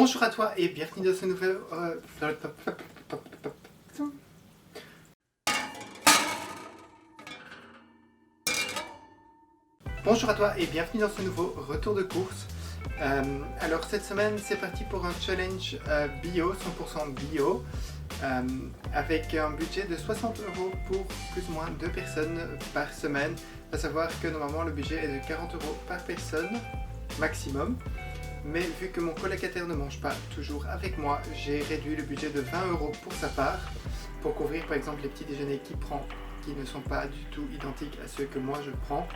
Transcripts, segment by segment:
Bonjour à toi et bienvenue dans ce nouvel... Bonjour à toi et bienvenue dans ce nouveau retour de course. Alors cette semaine c'est parti pour un challenge bio, 100% bio, avec un budget de 60 € pour plus ou moins 2 personnes par semaine. À savoir que normalement le budget est de 40 € par personne maximum. Mais vu que mon colocataire ne mange pas toujours avec moi, j'ai réduit le budget de 20 € pour sa part, pour couvrir par exemple les petits déjeuners qu'il prend, qui ne sont pas du tout identiques à ceux que moi je prends.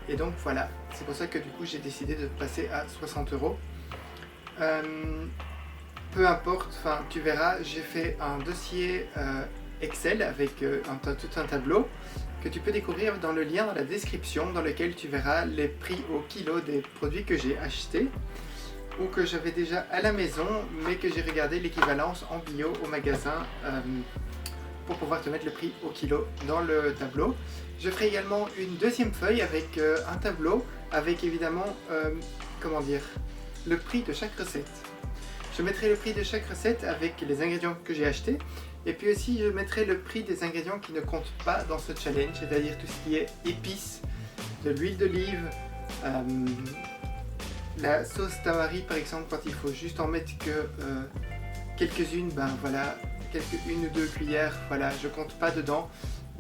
Et donc voilà, c'est pour ça que du coup j'ai décidé de passer à 60 €. Peu importe, enfin tu verras, j'ai fait un dossier Excel avec tout un tableau que tu peux découvrir dans le lien dans la description, dans lequel tu verras les prix au kilo des produits que j'ai achetés ou que j'avais déjà à la maison, mais que j'ai regardé l'équivalence en bio au magasin pour pouvoir te mettre le prix au kilo dans le tableau. Je ferai également une deuxième feuille avec un tableau avec évidemment, le prix de chaque recette. Je mettrai le prix de chaque recette avec les ingrédients que j'ai achetés, et puis aussi je mettrai le prix des ingrédients qui ne comptent pas dans ce challenge, c'est-à-dire tout ce qui est épices, de l'huile d'olive, la sauce tamari par exemple, quand il faut juste en mettre que quelques-unes, ben voilà, une ou deux cuillères, voilà, je compte pas dedans,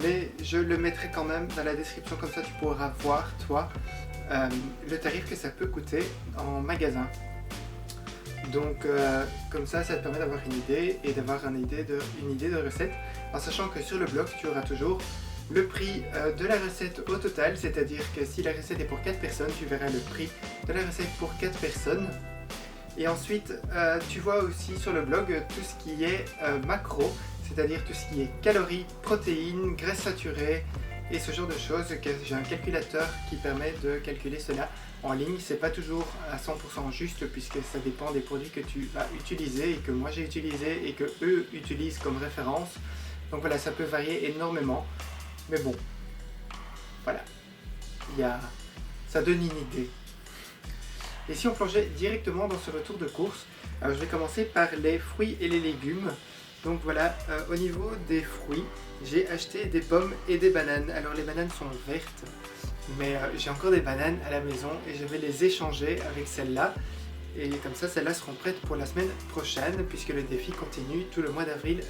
mais je le mettrai quand même dans la description, comme ça tu pourras voir toi le tarif que ça peut coûter en magasin. Donc comme ça te permet d'avoir une idée et d'avoir une idée de recette, en sachant que sur le blog tu auras toujours le prix de la recette au total, c'est-à-dire que si la recette est pour 4 personnes, tu verras le prix de la recette pour 4 personnes. Et ensuite, tu vois aussi sur le blog tout ce qui est macro, c'est-à-dire tout ce qui est calories, protéines, graisses saturées et ce genre de choses. J'ai un calculateur qui permet de calculer cela en ligne. C'est pas toujours à 100% juste puisque ça dépend des produits que tu vas utiliser et que moi j'ai utilisé et que eux utilisent comme référence. Donc voilà, ça peut varier énormément. Mais bon, voilà, ça donne une idée. Et si on plongeait directement dans ce retour de course, alors je vais commencer par les fruits et les légumes. Donc voilà, au niveau des fruits, j'ai acheté des pommes et des bananes. Alors les bananes sont vertes, mais j'ai encore des bananes à la maison et je vais les échanger avec celles-là. Et comme ça, celles-là seront prêtes pour la semaine prochaine, puisque le défi continue tout le mois d'avril,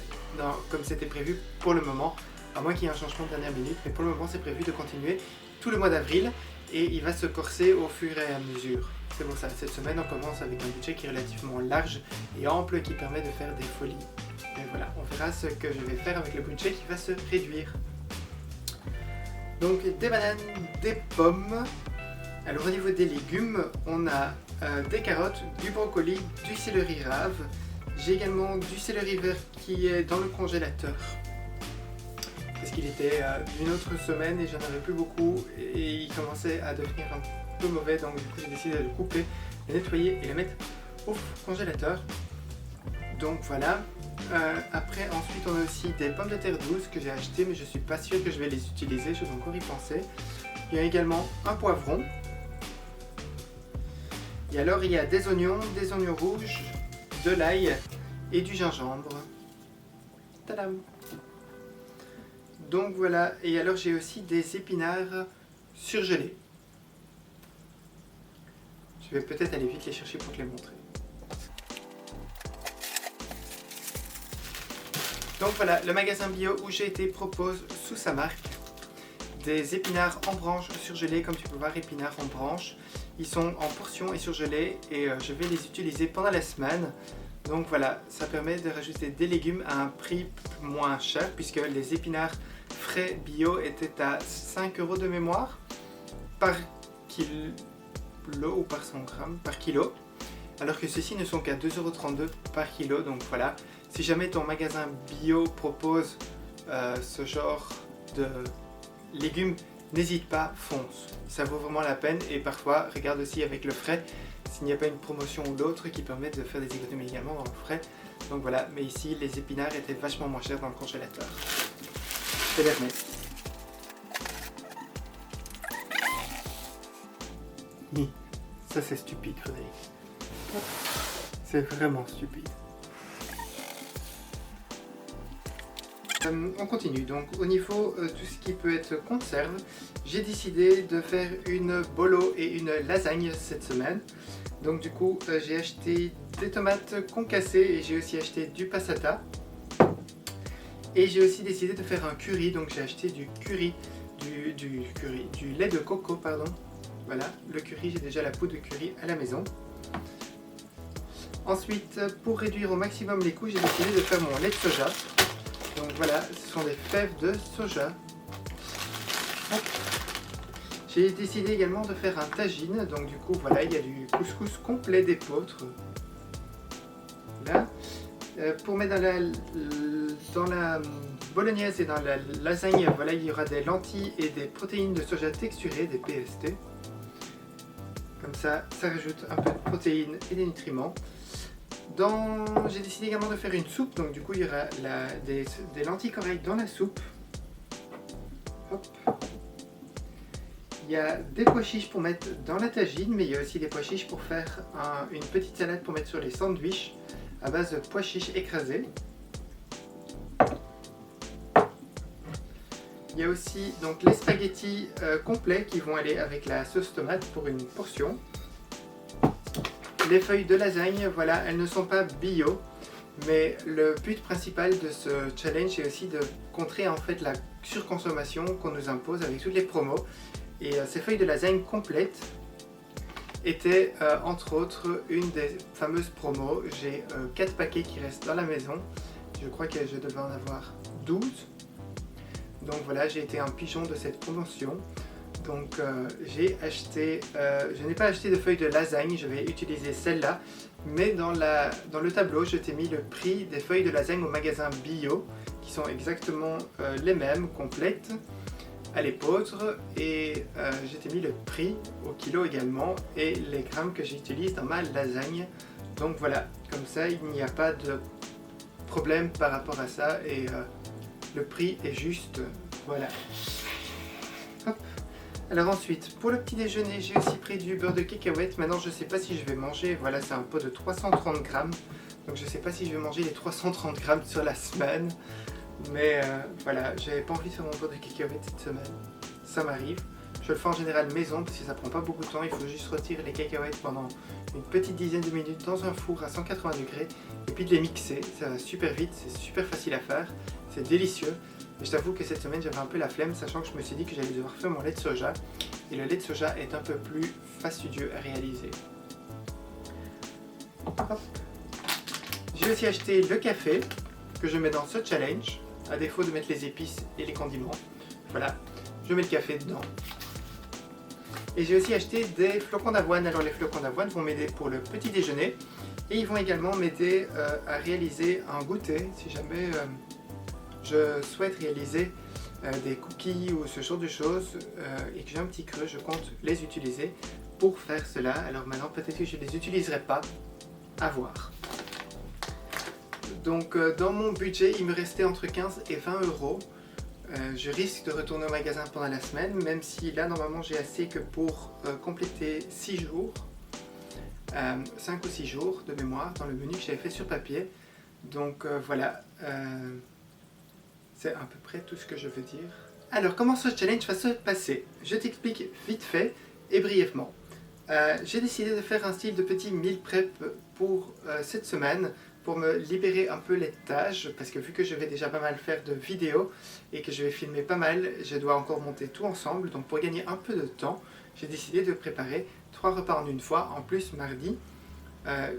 comme c'était prévu pour le moment. À moins qu'il y ait un changement de dernière minute, mais pour le moment c'est prévu de continuer tout le mois d'avril et il va se corser au fur et à mesure. C'est pour ça, cette semaine on commence avec un budget qui est relativement large et ample qui permet de faire des folies. Et voilà, on verra ce que je vais faire avec le budget qui va se réduire. Donc des bananes, des pommes. Alors au niveau des légumes, on a des carottes, du brocoli, du céleri rave. J'ai également du céleri vert qui est dans le congélateur, parce qu'il était d'une autre semaine et j'en avais plus beaucoup et il commençait à devenir un peu mauvais, donc du coup j'ai décidé de le couper, le nettoyer et le mettre au congélateur. Donc voilà. Après ensuite on a aussi des pommes de terre douces que j'ai achetées, mais je suis pas sûr que je vais les utiliser, je dois encore y penser. Il y a également un poivron. Et alors il y a des oignons rouges, de l'ail et du gingembre. Tadam! Donc voilà, et alors j'ai aussi des épinards surgelés. Je vais peut-être aller vite les chercher pour te les montrer. Donc voilà, le magasin bio où j'ai été propose sous sa marque des épinards en branches surgelés, comme tu peux voir, épinards en branches. Ils sont en portions et surgelés et je vais les utiliser pendant la semaine. Donc voilà, ça permet de rajouter des légumes à un prix moins cher, puisque les épinards frais bio étaient à 5 € de mémoire par kilo ou par 100 grammes par kilo, alors que ceux-ci ne sont qu'à 2,32 € par kilo. Donc voilà, si jamais ton magasin bio propose ce genre de légumes, n'hésite pas, fonce, ça vaut vraiment la peine. Et parfois regarde aussi avec le frais s'il n'y a pas une promotion ou l'autre qui permet de faire des économies également dans le frais. Donc voilà, mais ici les épinards étaient vachement moins chers dans le congélateur. Je te les remets. Ça c'est stupide, Frédéric. C'est vraiment stupide. On continue, donc au niveau tout ce qui peut être conserve, j'ai décidé de faire une bolo et une lasagne cette semaine. Donc du coup j'ai acheté des tomates concassées et j'ai aussi acheté du passata. Et j'ai aussi décidé de faire un curry, donc j'ai acheté du lait de coco, pardon. Voilà, le curry, j'ai déjà la poudre de curry à la maison. Ensuite, pour réduire au maximum les coûts, j'ai décidé de faire mon lait de soja. Donc voilà, ce sont des fèves de soja. J'ai décidé également de faire un tagine, donc du coup voilà, il y a du couscous complet d'épeautre. Là. Pour mettre dans la bolognaise et dans la lasagne, voilà, il y aura des lentilles et des protéines de soja texturées, des PST. Comme ça rajoute un peu de protéines et des nutriments. J'ai décidé également de faire une soupe, donc du coup il y aura des lentilles corail dans la soupe. Hop. Il y a des pois chiches pour mettre dans la tagine, mais il y a aussi des pois chiches pour faire une petite salade pour mettre sur les sandwichs à base de pois chiches écrasés. Il y a aussi donc les spaghettis complets qui vont aller avec la sauce tomate pour une portion. Les feuilles de lasagne, voilà, elles ne sont pas bio, mais le but principal de ce challenge est aussi de contrer en fait la surconsommation qu'on nous impose avec toutes les promos. Et ces feuilles de lasagne complètes étaient entre autres une des fameuses promos. J'ai 4 paquets qui restent dans la maison. Je crois que je devais en avoir 12. Donc voilà, j'ai été un pigeon de cette promotion. Donc je n'ai pas acheté de feuilles de lasagne, je vais utiliser celle-là. Mais dans le tableau, je t'ai mis le prix des feuilles de lasagne au magasin bio, qui sont exactement les mêmes, complètes, à l'épeautre. Et je t'ai mis le prix au kilo également, et les grammes que j'utilise dans ma lasagne. Donc voilà, comme ça il n'y a pas de problème par rapport à ça, et le prix est juste, voilà. Hop. Alors ensuite, pour le petit déjeuner, j'ai aussi pris du beurre de cacahuète. Maintenant, je ne sais pas si je vais manger, voilà, c'est un pot de 330 grammes. Donc je ne sais pas si je vais manger les 330 grammes sur la semaine. Mais voilà, j'avais pas envie de faire mon beurre de cacahuète cette semaine. Ça m'arrive. Je le fais en général maison parce que ça prend pas beaucoup de temps. Il faut juste retirer les cacahuètes pendant une petite dizaine de minutes dans un four à 180 degrés. Et puis de les mixer. Ça va super vite, c'est super facile à faire. C'est délicieux. Mais je t'avoue que cette semaine j'avais un peu la flemme, sachant que je me suis dit que j'allais devoir faire mon lait de soja. Et le lait de soja est un peu plus fastidieux à réaliser. J'ai aussi acheté le café que je mets dans ce challenge, à défaut de mettre les épices et les condiments. Voilà, je mets le café dedans. Et j'ai aussi acheté des flocons d'avoine. Alors les flocons d'avoine vont m'aider pour le petit déjeuner. Et ils vont également m'aider à réaliser un goûter, si jamais je souhaite réaliser des cookies ou ce genre de choses et que j'ai un petit creux, je compte les utiliser pour faire cela. Alors maintenant peut-être que je ne les utiliserai pas, à voir. Donc dans mon budget il me restait entre 15 et 20 euros. Je risque de retourner au magasin pendant la semaine, même si là normalement j'ai assez que pour compléter 6 jours, 5 ou 6 jours de mémoire dans le menu que j'avais fait sur papier. Donc voilà, c'est à peu près tout ce que je veux dire. Alors comment ce challenge va se passer? Je t'explique vite fait et brièvement. J'ai décidé de faire un style de petit meal prep pour cette semaine, pour me libérer un peu les tâches, parce que vu que je vais déjà pas mal faire de vidéos et que je vais filmer pas mal, je dois encore monter tout ensemble. Donc pour gagner un peu de temps, j'ai décidé de préparer 3 repas en une fois. En plus mardi,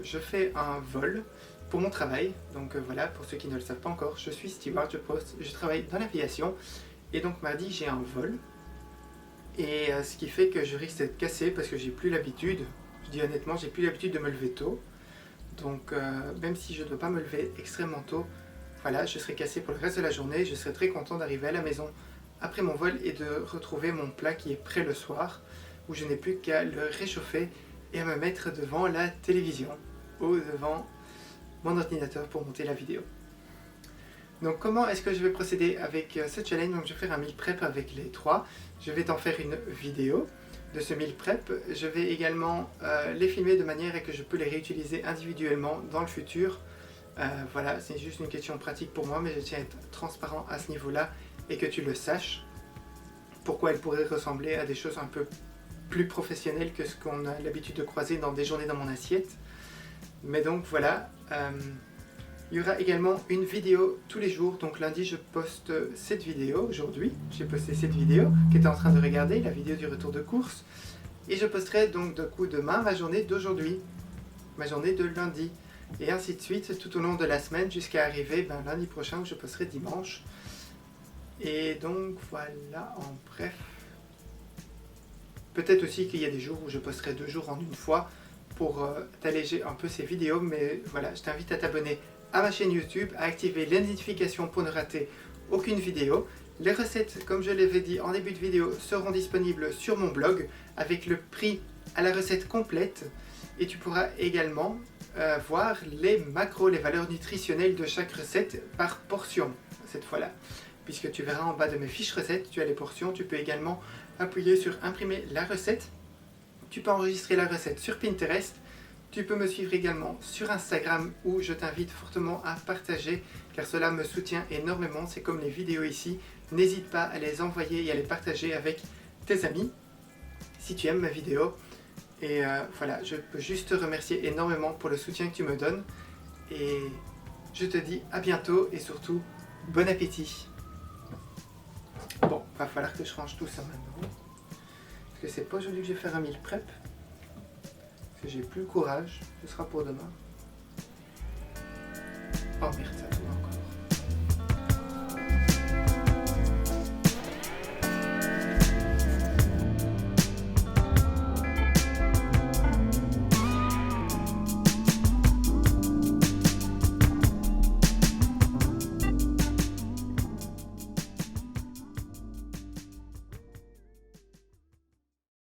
je fais un vol pour mon travail. Donc voilà, pour ceux qui ne le savent pas encore, je suis steward, je travaille dans l'aviation. Et donc mardi j'ai un vol. Et ce qui fait que je risque d'être cassé parce que j'ai plus l'habitude, je dis honnêtement, j'ai plus l'habitude de me lever tôt. Donc même si je ne dois pas me lever extrêmement tôt, voilà, je serai cassé pour le reste de la journée. Je serai très content d'arriver à la maison après mon vol et de retrouver mon plat qui est prêt le soir, où je n'ai plus qu'à le réchauffer et à me mettre devant la télévision ou devant mon ordinateur pour monter la vidéo. Donc comment est-ce que je vais procéder avec ce challenge? Donc je vais faire un meal prep avec les 3. Je vais t'en faire une vidéo de ce meal prep. Je vais également les filmer de manière à que je peux les réutiliser individuellement dans le futur. Voilà, c'est juste une question pratique pour moi, mais je tiens à être transparent à ce niveau-là et que tu le saches. Pourquoi elles pourraient ressembler à des choses un peu plus professionnelles que ce qu'on a l'habitude de croiser dans des journées dans mon assiette. Mais donc voilà, il y aura également une vidéo tous les jours. Donc lundi je poste cette vidéo, aujourd'hui j'ai posté cette vidéo qui était en train de regarder, la vidéo du retour de course. Et je posterai donc de coup demain ma journée d'aujourd'hui, ma journée de lundi. Et ainsi de suite tout au long de la semaine jusqu'à arriver lundi prochain où je posterai dimanche. Et donc voilà, en bref. Peut-être aussi qu'il y a des jours où je posterai 2 jours en une fois pour t'alléger un peu ces vidéos. Mais voilà, je t'invite à t'abonner à ma chaîne YouTube, à activer les notifications pour ne rater aucune vidéo. Les recettes, comme je l'avais dit en début de vidéo, seront disponibles sur mon blog avec le prix à la recette complète. Et tu pourras également voir les macros, les valeurs nutritionnelles de chaque recette par portion cette fois-là. Puisque tu verras en bas de mes fiches recettes, tu as les portions. Tu peux également appuyer sur imprimer la recette. Tu peux enregistrer la recette sur Pinterest. Tu peux me suivre également sur Instagram où je t'invite fortement à partager car cela me soutient énormément. C'est comme les vidéos ici. N'hésite pas à les envoyer et à les partager avec tes amis si tu aimes ma vidéo. Et voilà, je peux juste te remercier énormément pour le soutien que tu me donnes. Et je te dis à bientôt et surtout, bon appétit. Bon, va falloir que je range tout ça maintenant. Parce que c'est pas aujourd'hui que je vais faire un meal prep. Parce que j'ai plus le courage. Ce sera pour demain. Oh merde.